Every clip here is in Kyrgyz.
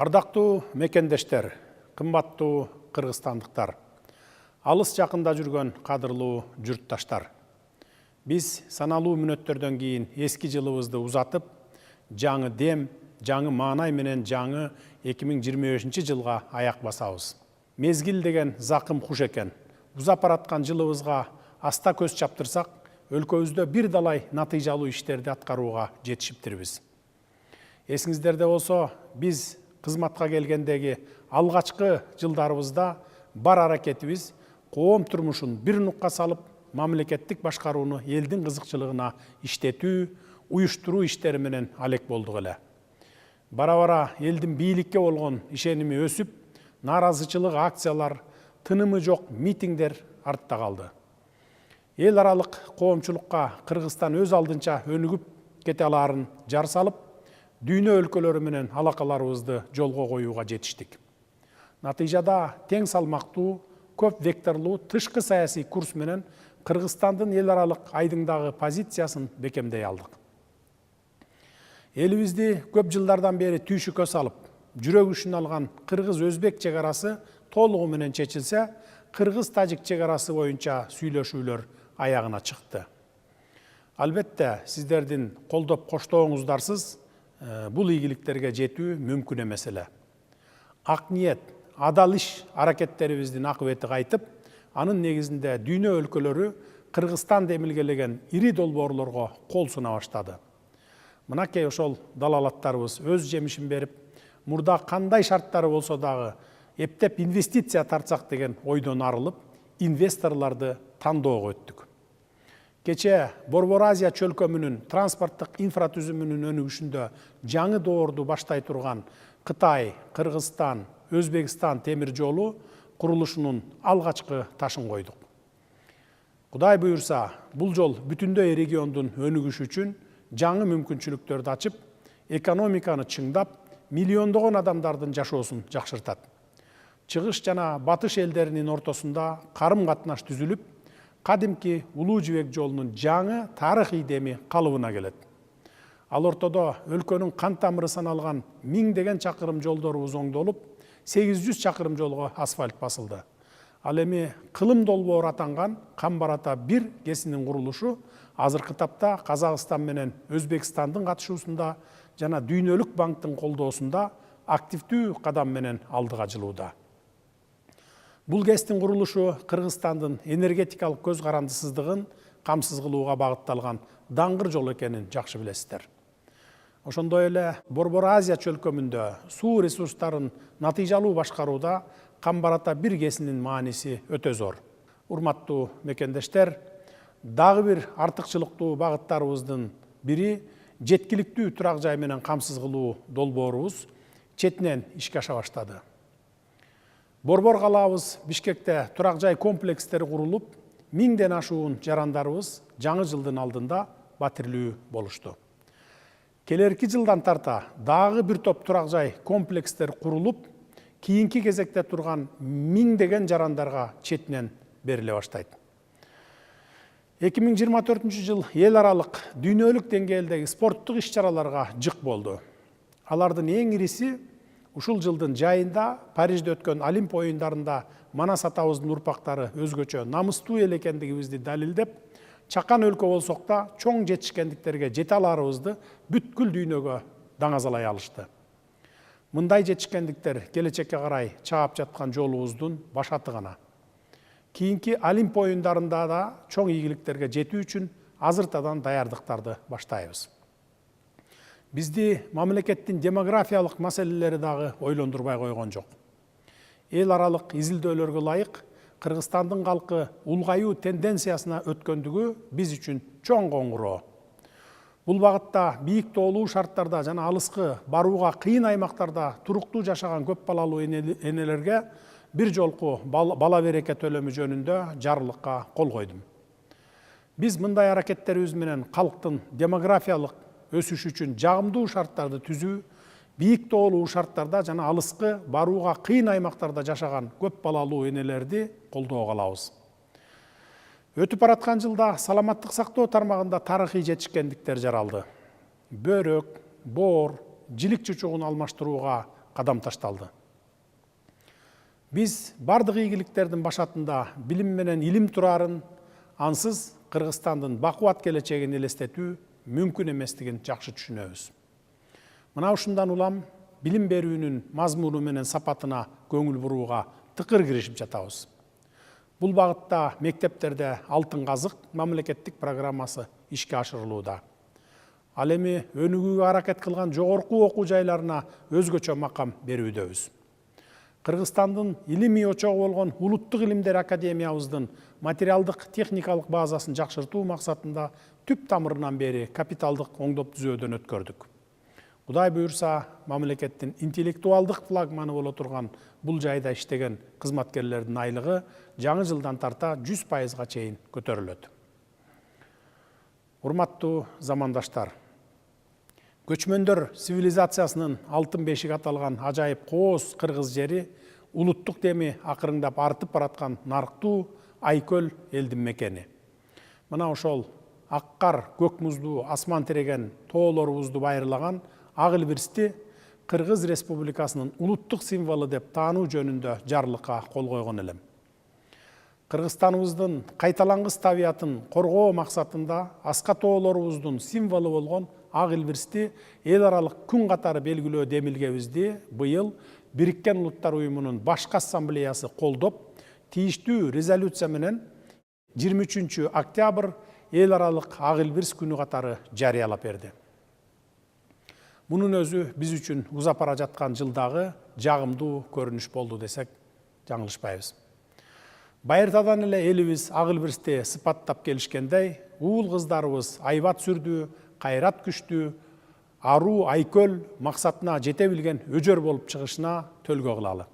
Ардактуу мекендештер, кымбаттуу кыргызстандыктар, алыс жакында жүргөн кадырлуу журтташтар. Биз саналуу мүнөттөрдөн кийин эски жылыбызды узатып, жаңы дем, жаңы маанай менен жаңы 2025 жылга аяк басабыз. Мезгил деген закым куш экен. Узап бараткан жылыбызга аста көз чаптырсак, өлкөбүздө бир далай натыйжалуу иштерди аткарууга жетишиптирбиз. Эсиңиздерде болсо, биз кызматка келгендеги алгачкы жылдарыбызда бар аракетибиз коом турмушун бир нукка салып, мамлекеттик башкарууну элдин кызыкчылыгына иштетүү, уюштуруу иштери менен алек болдук эле. Бара-бара элдин бийликке болгон ишеними өсүп, нааразычылык акциялар, тынымы жок митингдер артта калды. Эл аралык коомчулукка Кыргызстан өз алдынча өнүгүп кете алаарын жар салып, дүйнө өлкөлөрү менен алакаларыбызды жолго коюуга жетиштик. Натыйжада тең салмактуу, көп векторлуу тышкы саясий курс менен Кыргызстандын эл аралык айдыңдагы позициясын бекемдей алдык. Элибизди көп жылдардан бери түйшүккө салып, жүрөк ушун алган кыргыз-өзбек чек арасы толугу менен чечилсе, кыргыз-тажик чек арасы боюнча сүйлөшүүлөр аягына чыкты. Албетте, сиздердин колдоп коштооңуздарсыз бул ийгиликтерге жетүү мүмкүн эмес эле. Ак ниет, адал иш аракеттерибиздин акыбети кайтып, анын негизинде дүйнө өлкөлөрү Кыргызстан демилгелеген ири долбоорлорго кол суна баштады. Мынакей ошол далалаттарыбыз өз жемишин берип, мурда кандай шарттары болсо дагы эптеп инвестиция тартсак деген ойдон арылып, инвесторлорду тандоого өттүк. Кече Борбор Азия чөлкөмүнүн транспорттук инфратүзүмүнүн өнүгүшүндө жаңы доорду баштай турган Кытай, Кыргызстан, Өзбекстан темир жолу курулушунун алгачкы ташын койдук. Кудай буюрса, бул жол бүтүндөй региондун өнүгүшү үчүн жаңы мүмкүнчүлүктөрдү ачып, экономиканы чыңдап, миллиондогон адамдардын жашоосун жакшыртат. Чыгыш жана батыш элдеринин ортосунда карым-катнаш түзүлүп, кадимки Улуу жибек жолунун жаңы тарыхый деми калыбына келет. Ал ортодо өлкөнүн кан тамыры саналган миңдеген чакырым жолдорубуз оңдолуп, 800 чакырым жолго асфальт басылды. Ал эми кылым долбоор атанган Камбар-Ата 1 кесинин курулушу азыркы тапта Казакстан менен Өзбекстандын катышуусунда жана Дүйнөлүк банктын колдоосунда активдүү кадам менен алдыга жылууда. Бул кестин курулушу Кыргызстандын энергетикалык көз карандысыздыгын камсыз кылууга багытталган даңгыр жол экенин жакшы билесиздер. Ошондой эле Борбор Азия чөлкөмүндө суу ресурстарын натыйжалуу башкарууда Камбар-Ата 1 кесинин мааниси өтө зор. Урматтуу мекендештер, дагы бир артыкчылыктуу багыттарыбыздын бири жеткиликтүү турак жай менен камсыз кылуу долбоорубуз четинен ишке аша баштады. Борбор калаабыз Бишкекте турак жай комплекстери курулуп, 1000ден ашуун жарандарыбыз жаңы жылдын алдында батирлүү болушту. Келерки жылдан тарта дагы бир топ турак жай комплекстер курулуп, кийинки кезекте турган 1000деген жарандарга четинен бериле баштайт. 2024 жыл эл аралык дүйнөлүк деңгээлдеги спорттук иш-чараларга жык болду. Алардын эң ириси ушул жылдын жайында Парижде өткөн Олимп оюндарында Манас атабыздын урпактары өзгөчө намыстуу эл экендигибизди далилдеп, чакан өлкө болсок да чоң жетишкендиктерге жете аларыбызды бүткүл дүйнөгө даңазалай алышты. Мындай жетишкендиктер келечекке карай чаап жаткан жолубуздун башаты гана. Кийинки Олимп оюндарында да чоң ийгиликтерге жетүү үчүн азыртадан даярдыктарды баштайбыз. Бизди мамлекеттин демографиялык маселелери дагы ойлондурбай койгон жок. Эл аралык изилдөөлөргө ылайык Кыргызстандын калкы улгаюу тенденциясына өткөндүгү биз үчүн чоң коңгуроо. Бул багытта бийик тоолуу шарттарда жана алыскы барууга кыйын аймактарда туруктуу жашаган көп балалуу энелерге бир жолку бала береке төлөмү жөнүндө жарлыкка кол койдум. Биз мындай аракеттерибиз менен калктын демографиялык өсүш үчүн жагымдуу шарттарды түзүү, бийик тоолуу шарттарда жана алыскы барууга кыйын аймактарда жашаган көп балалуу энелерди колдоого алабыз. Өтүп бараткан жылда саламаттык сактоо тармагында тарыхый жетишкендиктер жаралды. Бөрөк, боор, жилик чучугун алмаштырууга кадам ташталды. Биз бардык ийгиликтердин башатында билим менен илим турарын, ансыз Кыргызстандын бакубат келечегин элестетүү мүмкүн эместигин жакшы түшүнөбүз. Мына ушундан улам билим берүүнүн мазмуну менен сапатына көңүл бурууга тыкыр киришип жатабыз. Бул багытта мектептерде Алтын казык мамлекеттик программасы ишке ашырылууда. Ал эми өнүгүүгө аракет кылган жогорку окуу жайларына өзгөчө макам берүүдөбүз. Кыргызстандын илимий очогу болгон Улуттук илимдер академиябыздын материалдык техникалык базасын жакшыртуу максатында түп тамырынан бери капиталдык оңдоп түзөөдөн өткөрдүк. Кудай буюрса, мамлекеттин интеллектуалдык флагманы боло турган бул жайда иштеген кызматкерлердин айлыгы жаңы жылдан тарта 100%га чейин көтөрүлөт. Урматтуу замандаштар, көчмөндөр цивилизациясынын алтын бешик аталган ажайып кооз кыргыз жери улуттук деми акырыңдап артып бараткан нарыктуу Айкөл элдин мекени. Мына ошол аккар көк муздуу асман тиреген тоолорубузду байырлаган ак илбирсти Кыргыз Республикасынын улуттук символу деп таануу жөнүндө жарлыкка кол койгон элем. Кыргызстаныбыздын кайталангыс табиятын коргоо максатында аска тоолорубуздун символу болгон ак илбирсти эл аралык күн катары белгилөө демилгебизди быйыл Бириккен Улуттар Уюмунун башкы ассамблеясы колдоп, тийиштүү резолюция менен 23 октябрь эл аралык ак илбирс күнү катары жарыялап берди. Мунун өзү биз үчүн узап бара жаткан жылдагы жагымдуу көрүнүш болду десек жаңылышпайбыз. Байыртадан эле элибиз ак илбирсти сыпаттап келишкендей, уул кыздарыбыз айбат сүрдүү, кайрат күчтүү, аруу Айкөл максатына жете билген өжөр болуп чыгышына төлгө кылалы.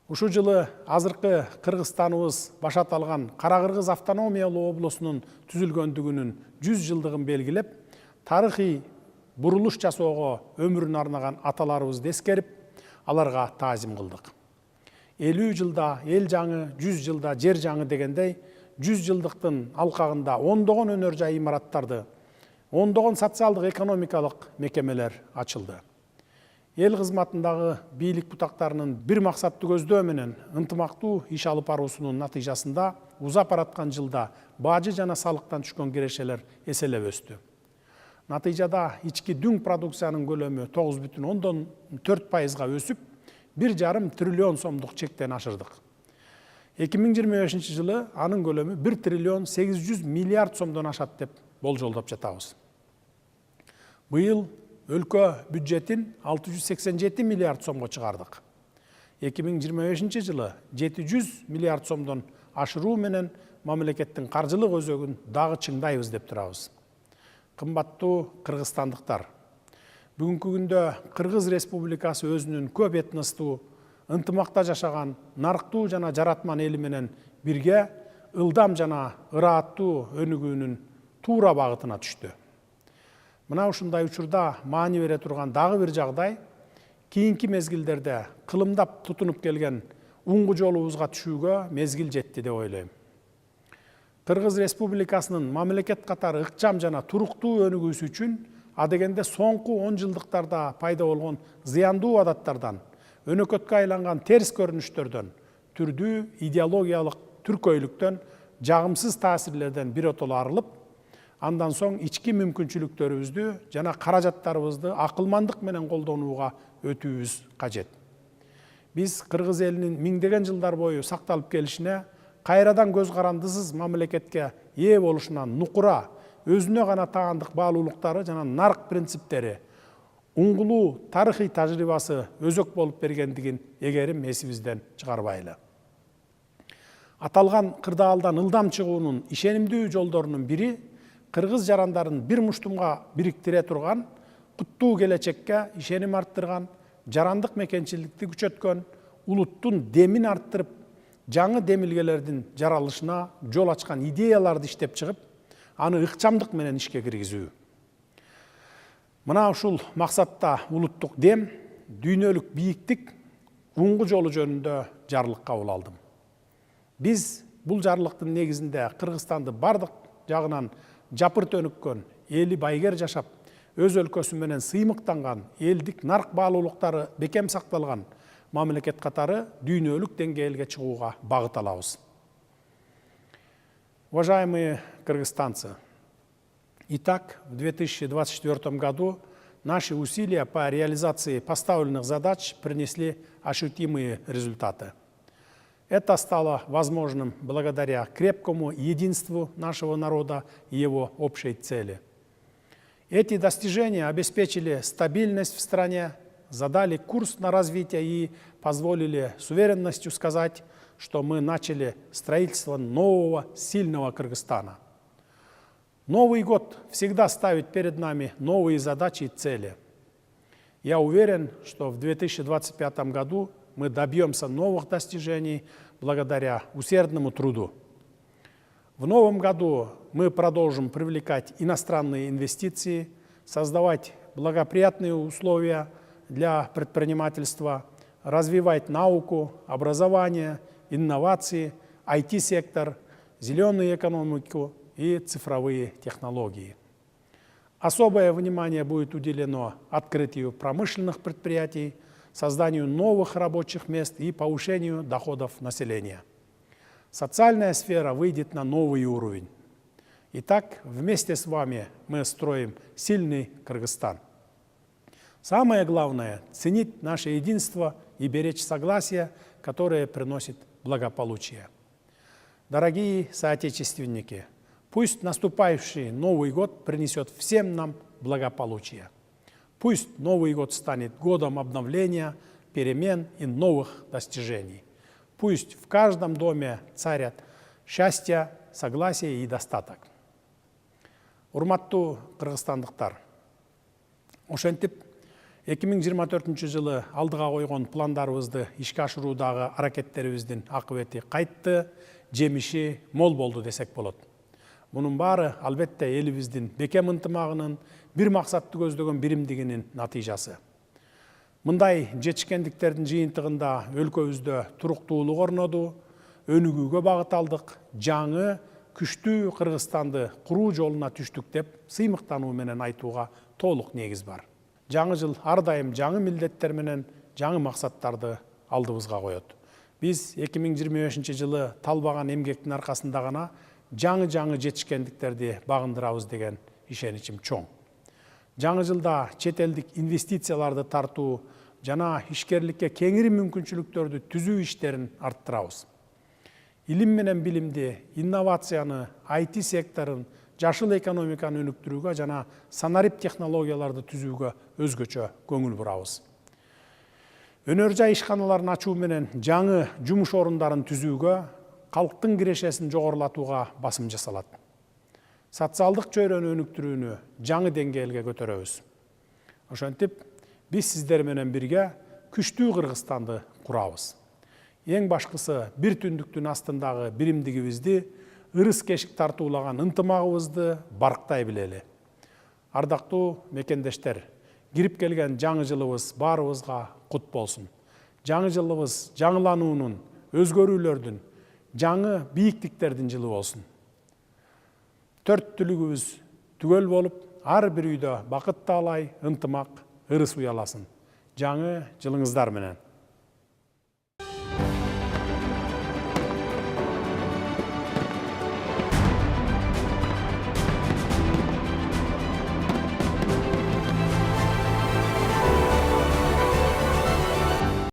Ушу жылы азыркы Кыргызстаныбыз башат алган Кара-Кыргыз автономиялуу облусунун түзүлгөндүгүнүн 100 жылдыгын белгилеп, тарыхый бурулуш жасоого өмүрүн арнаган аталарыбызды эскерип, аларга таазим кылдык. 50 жылда эл жаңы, 100 жылда жер жаңы дегендей, 100 жылдыктын алкагында ондогон өнөр жай имараттарды, ондогон социалдык экономикалык мекемелер ачылды. Эл кызматындагы бийлик бутактарынын бир максатты көздөө менен ынтымактуу иш алып баруусунун натыйжасында узап бараткан жылда бажы жана салыктан түшкөн кирешелер эселеп өстү. Натыйжада ички дүң продукциянын көлөмү 9,4%га өсүп, 1,5 триллион сомдук чектен ашырдык. 2025 жылы анын көлөмү 1 триллион 800 миллиард сомдон ашат деп болжолдоп жатабыз. Быйыл өлкө бюджетин 687 миллиард сомго чыгардык. 2025 жылы 700 миллиард сомдон ашыруу менен мамлекеттин каржылык өзөгүн дагы чыңдайбыз деп турабыз. Кымбаттуу кыргызстандыктар, бүгүнкү күндө Кыргыз Республикасы өзүнүн көп этностуу, ынтымакта жашаган, нарыктуу жана жаратман эли менен бирге ылдам жана ырааттуу өнүгүүнүн туура багытына түштү. Мына ушундай учурда маани бере турган дагы бир жагдай, кийинки мезгилдерде кылымдап тутунуп келген уңгу жолубузга түшүүгө мезгил жетти деп ойлойм. Кыргыз Республикасынын мамлекет катары ыкчам жана туруктуу өнүгүүсү үчүн адегенде соңку 10 жылдыктарда пайда болгон зыяндуу адаттардан, өнөкөткө айланган терс көрүнүштөрдөн, түрдүү идеологиялык түркөйлүктөн, жагымсыз таасирлерден биротоло арылып, андан соң ички мүмкүнчүлүктөрүбүздү жана каражаттарыбызды акылмандык менен колдонууга өтүүбүз кажет. Биз кыргыз элинин миңдеген жылдар бою сакталып келишине, кайрадан көз карандысыз мамлекетке ээ болушунан нукура, өзүнө гана таандык баалуулуктары жана нарк принциптери, уңгулуу тарыхый тажрыйбасы өзөк болуп бергендигин эгерим эсибизден чыгарбайлы. Аталган кырдаалдан ылдам чыгуунун ишенимдүү жолдорунун бири кыргыз жарандарын бир муштумга бириктире турган, куттуу келечекке ишеним арттырган, жарандык мекенчиликти күчөткөн, улуттун демин арттырып, жаңы демилгелердин жаралышына жол ачкан идеяларды иштеп чыгып, аны ыкчамдык менен ишке киргизүү. Мына ушул максатта улуттук дем, дүйнөлүк бийиктик, уңгу жолу жөнүндө жарлык кабыл алдым. Биз бул жарлыктын негизинде Кыргызстанды бардык жагынан жапырт өнүккөн, эли байгер жашап, өз өлкөсү менен сыймыктанган элдик нарк баалуулуктары бекем сакталган мамлекет катары дүйнөлүк деңгээлге чыгууга багыт алабыз. Уважаемые кыргызстанцы, итак, в 2024 году наши усилия по реализации поставленных задач принесли ощутимые результаты. Это стало возможным благодаря крепкому единству нашего народа и его общей цели. Эти достижения обеспечили стабильность в стране, задали курс на развитие и позволили с уверенностью сказать, что мы начали строительство нового, сильного Кыргызстана. Новый год всегда ставит перед нами новые задачи и цели. Я уверен, что в 2025 году мы добьемся новых достижений благодаря усердному труду. В новом году мы продолжим привлекать иностранные инвестиции, создавать благоприятные условия для предпринимательства, развивать науку, образование, инновации, IT-сектор, зеленую экономику и цифровые технологии. Особое внимание будет уделено открытию промышленных предприятий, созданию новых рабочих мест и повышению доходов населения. Социальная сфера выйдет на новый уровень. Итак, вместе с вами мы строим сильный Кыргызстан. Самое главное – ценить наше единство и беречь согласие, которое приносит благополучие. Дорогие соотечественники, пусть наступающий Новый год принесет всем нам благополучие. Пусть Новый год станет годом обновления, перемен и новых достижений. Пусть в каждом доме царят счастье, согласие и достаток. Урматтуу кыргызстандыктар, ошентип 2024 жылы алдыга койгон пландарыбызды ишке ашыруудагы аракеттерибиздин акыбети кайтты, жемиши мол болду десек болот. Мунун баары албетте элибиздин бекем ынтымагынын, бир максатты көздөгөн биримдигинин натыйжасы. Мындай жетишкендиктердин жыйынтыгында өлкөбүздө туруктуулук орноду, өнүгүүгө багыт алдык, жаңы, күчтүү Кыргызстанды куруу жолуна түштүк деп сыймыктануу менен айтууга толук негиз бар. Жаңы жыл ар дайым жаңы милдеттер менен жаңы максаттарды алдыбызга коет. Биз 2025 жылы талбаган эмгектин аркасында гана жаңы жетишкендиктерди багындырабыз деген ишеничим чоң. Жаңы жылда чет элдик инвестицияларды тартуу жана ишкерликке кеңири мүмкүнчүлүктөрдү түзүү иштерин арттырабыз. Илим менен билимди, инновацияны, IT секторун, жашыл экономиканы өнүктүрүүгө жана санарип технологияларды түзүүгө өзгөчө көңүл бурабыз. Өнөр жай ишканаларын ачуу менен жаңы жумуш орундарын түзүүгө, калктын кирешесин жогорулатууга басым жасалат. Социалдык чөйрөнү өнүктүрүүнү жаңы деңгээлге көтөрөбүз. Ошентип, биз сиздер менен бирге күчтүү Кыргызстанды курабыз. Эң башкысы бир түндүктүн астындагы биримдигибизди, ырыс кешик тартуулаган ынтымагыбызды барктай билели. Ардактуу мекендештер, кирип келген жаңы жылыбыз баарыбызга кут болсун. Жаңы жылыбыз жаңылануунун, өзгөрүүлөрдүн, жаңы бийиктиктердин жылы болсун. Төрттүлүгүбүз түгөл болуп, ар бир үйдө бакыт таалай, ынтымак, ырыс уяласын. Жаңы жылыңыздар менен.